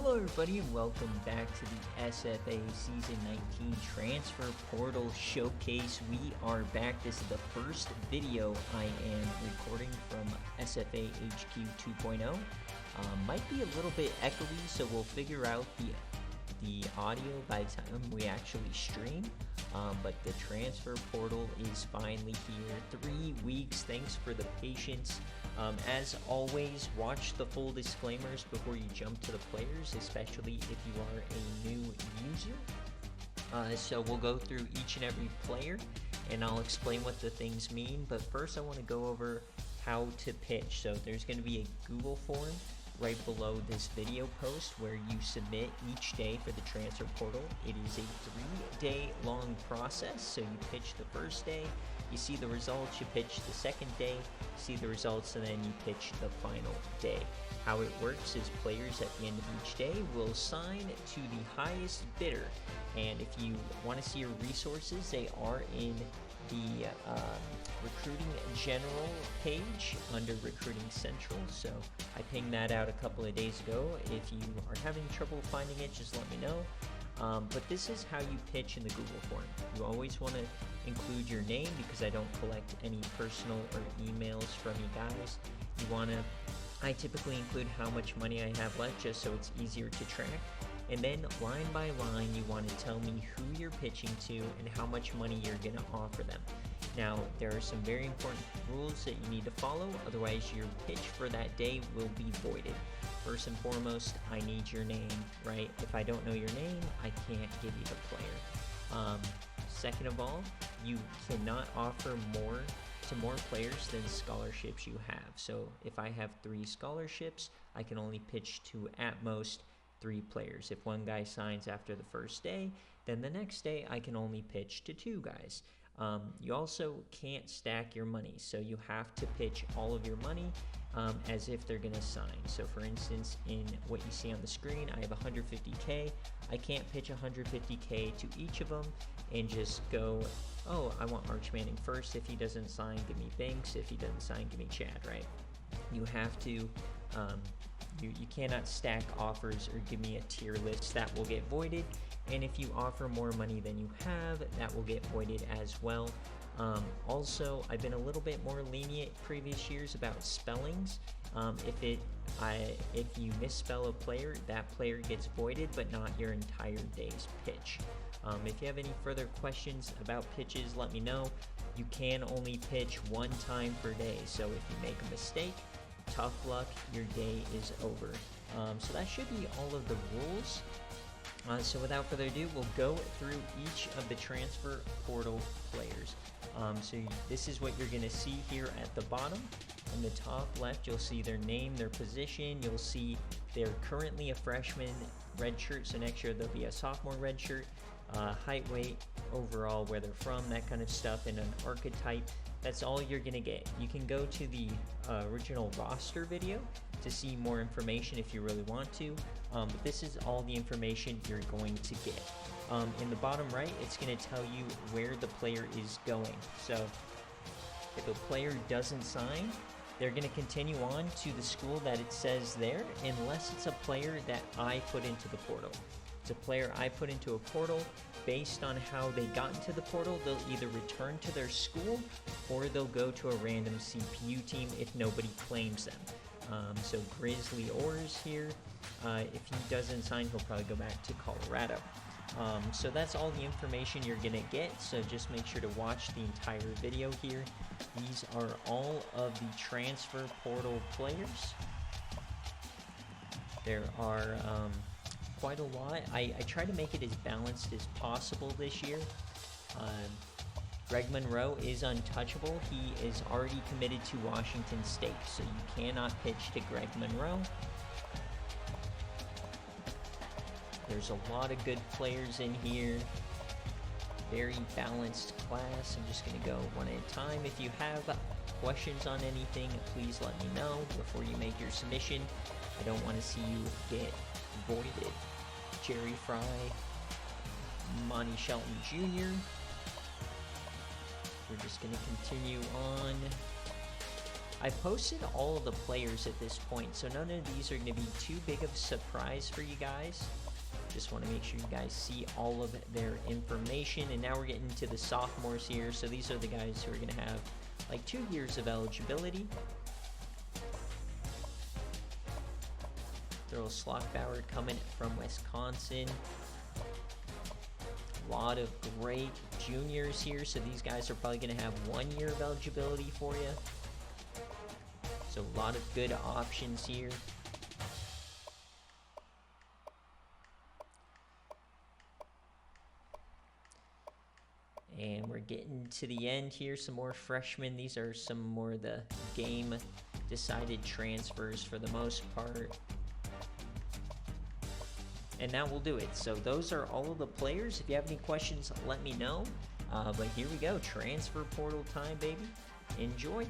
Hello everybody and welcome back to the SFA Season 19 Transfer Portal Showcase. We are back. This is the first video I am recording from SFA HQ 2.0. Might be a little bit echoey, so we'll figure out the audio by the time we actually stream. But the transfer portal is finally here. 3 weeks. Thanks for the patience. As always, watch the full disclaimers before you jump to the players, especially if you are a new user. So we'll go through each and every player, and I'll explain what the things mean. But first, I want to go over how to pitch. So there's going to be a Google form right below this video post where you submit each day for the transfer portal. It is a 3-day long process. So you pitch the first day, you see the results, you pitch the second day, see the results, and then you pitch the final day. How it works is players at the end of each day will sign to the highest bidder, and if you want to see your resources, they are in the recruiting general page under recruiting central. So I pinged that out a couple of days ago. If you are having trouble finding it, just let me know. But this is how you pitch in the Google form. You always want to include your name because I don't collect any personal or emails from you guys. I typically include how much money I have left just so it's easier to track. And then line by line, you want to tell me who you're pitching to and how much money you're going to offer them. Now, there are some very important rules that you need to follow, otherwise your pitch for that day will be voided. First and foremost, I need your name, right? If I don't know your name, I can't give you the player. Second of all, you cannot offer more players than scholarships you have. So if I have 3 scholarships, I can only pitch to at most 3 players. If one guy signs after the first day, then the next day I can only pitch to 2 guys. You also can't stack your money, so you have to pitch all of your money as if they're going to sign. So for instance, in what you see on the screen, I have 150K. I can't pitch 150K to each of them and just go, oh, I want Arch Manning first. If he doesn't sign, give me Banks. If he doesn't sign, give me Chad, right? You have to, you cannot stack offers or give me a tier list. That will get voided. And if you offer more money than you have, that will get voided as well. Also, I've been a little bit more lenient previous years about spellings. If you misspell a player, that player gets voided, but not your entire day's pitch. If you have any further questions about pitches, let me know. You can only pitch 1 time per day, so if you make a mistake, tough luck, your day is over. So that should be all of the rules. So without further ado, we'll go through each of the transfer portal players. So this is what you're going to see here at the bottom. In the top left, you'll see their name, their position. You'll see they're currently a freshman redshirt, so next year they'll be a sophomore redshirt. Height, weight, overall, where they're from, that kind of stuff, and an archetype. That's all you're going to get. You can go to the original roster video to see more information if you really want to, but this is all the information you're going to get. In the bottom right, it's going to tell you where the player is going. So if a player doesn't sign, they're going to continue on to the school that it says there, unless it's a player that I put into the portal. It's a player I put into a portal. Based on how they got into the portal, they'll either return to their school or they'll go to a random CPU team if nobody claims them. So Grizzly Orrs here, if he doesn't sign, he'll probably go back to Colorado. So that's all the information you're going to get, so just make sure to watch the entire video here. These are all of the transfer portal players. There are quite a lot. I try to make it as balanced as possible this year. Greg Monroe is untouchable. He is already committed to Washington State, so you cannot pitch to Greg Monroe. There's a lot of good players in here. Very balanced class. I'm just going to go one at a time. If you have questions on anything, please let me know before you make your submission. I don't want to see you get voided. Jerry Fry, Monty Shelton Jr. We're just going to continue on. I posted all of the players at this point, so none of these are going to be too big of a surprise for you guys. Just want to make sure you guys see all of their information. And now we're getting to the sophomores here. So these are the guys who are going to have like 2 years of eligibility. Daryl Slockbauer coming from Wisconsin. A lot of great juniors here. So these guys are probably going to have 1 year of eligibility for you. So a lot of good options here. And we're getting to the end here. Some more freshmen. These are some more of the game decided transfers for the most part. And that will do it. So those are all of the players. If you have any questions, let me know. But here we go. Transfer portal time, baby. Enjoy.